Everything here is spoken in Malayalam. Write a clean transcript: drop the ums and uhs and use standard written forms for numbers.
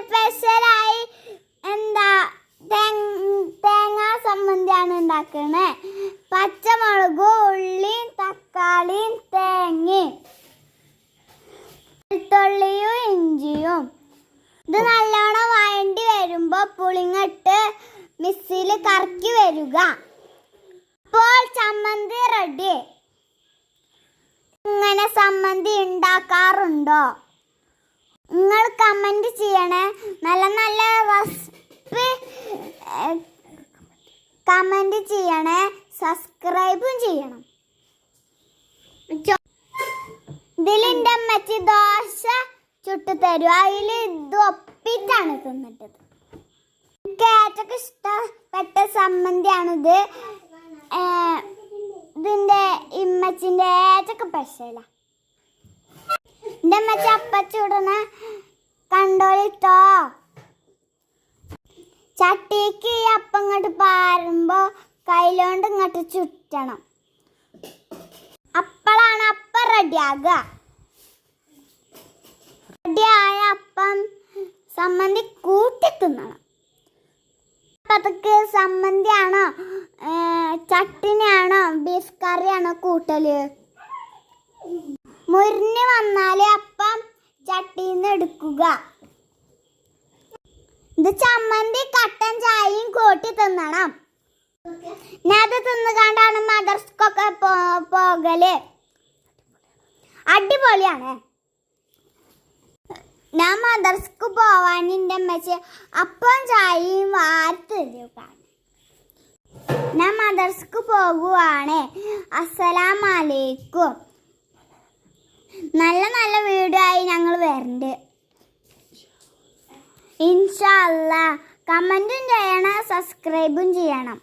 സ്പെഷ്യലായി എന്താ തേങ്ങാ ചമ്മന്തിയാണ് ഉണ്ടാക്കണേ. പച്ചമുളകും ഉള്ളിയും തക്കാളിയും തേങ്ങയും വെളുത്തുള്ളിയും ഇഞ്ചിയും. ഇത് നല്ലോണം വഴണ്ടി വരുമ്പോൾ പുളിങ്ങിട്ട് മിക്സിയിൽ കറക്കി വരിക. അപ്പോൾ ചമ്മന്തി റെഡി. ഇങ്ങനെ ചമ്മന്തി ഉണ്ടാക്കാറുണ്ടോ? നിങ്ങൾ കമന്റ് ചെയ്യണേ. നല്ല നല്ല റെസിപ്പി കമന്റ് ചെയ്യണേ. സബ്സ്ക്രൈബും ചെയ്യണം. ഇതിലിൻ്റെ അമ്മച്ചി ദോശ ചുട്ടു തരും. അതിൽ ഇത് ഒപ്പിട്ടാണ് തിന്നിട്ടത്. എനിക്ക് ഏറ്റവും ഇഷ്ടപ്പെട്ട ചമ്മന്തിയാണിത്. ഇതിൻ്റെ ഇമ്മച്ചിൻ്റെ ഏറ്റവും സ്പെഷ്യലാ. എൻ്റെ അമ്മച്ചി അപ്പച്ചൂടണ കണ്ടോളിട്ടോ. ചട്ടിക്ക് ഈ അപ്പം ഇങ്ങോട്ട് പാരുമ്പോൾ കയ്യിലോണ്ട് ഇങ്ങോട്ട് ചുറ്റണം. അപ്പോഴാണ് അപ്പം റെഡിയാകുക. റെഡിയായ അപ്പം ചമ്മന്തി കൂട്ടി തിന്നണം. അപ്പത്തേക്ക് ചമ്മന്തിയാണോ ചട്ടിനിയാണോ ബീഫ് കറിയാണോ കൂട്ടല്? മുരിഞ്ഞ് വന്നാൽ അപ്പം ചട്ടിന്ന് എടുക്കുക. ഇത് ചമ്മന്തി കട്ടൻ ചായയും കൂട്ടി തിന്നണം. ഞാൻ അത് തിന്നുകൊണ്ടാണ് മദർസ്ക്കൊക്കെ പോകല്. അടിപൊളിയാണ്. ഞാൻ മദർസ്ക്ക് പോവാൻ എൻ്റെ അമ്മച്ചി അപ്പം ചായയും വാർത്തരുകയാണ്. ഞാൻ മദർസ്ക്ക് പോകുവാണ്. അസ്സലാമലൈക്കും. നല്ല നല്ല വീഡിയോ ആയി ഞങ്ങൾ വരുന്നുണ്ട് ഇൻഷാ അല്ലാ. കമൻറ്റും ചെയ്യണം, സബ്സ്ക്രൈബും ചെയ്യണം.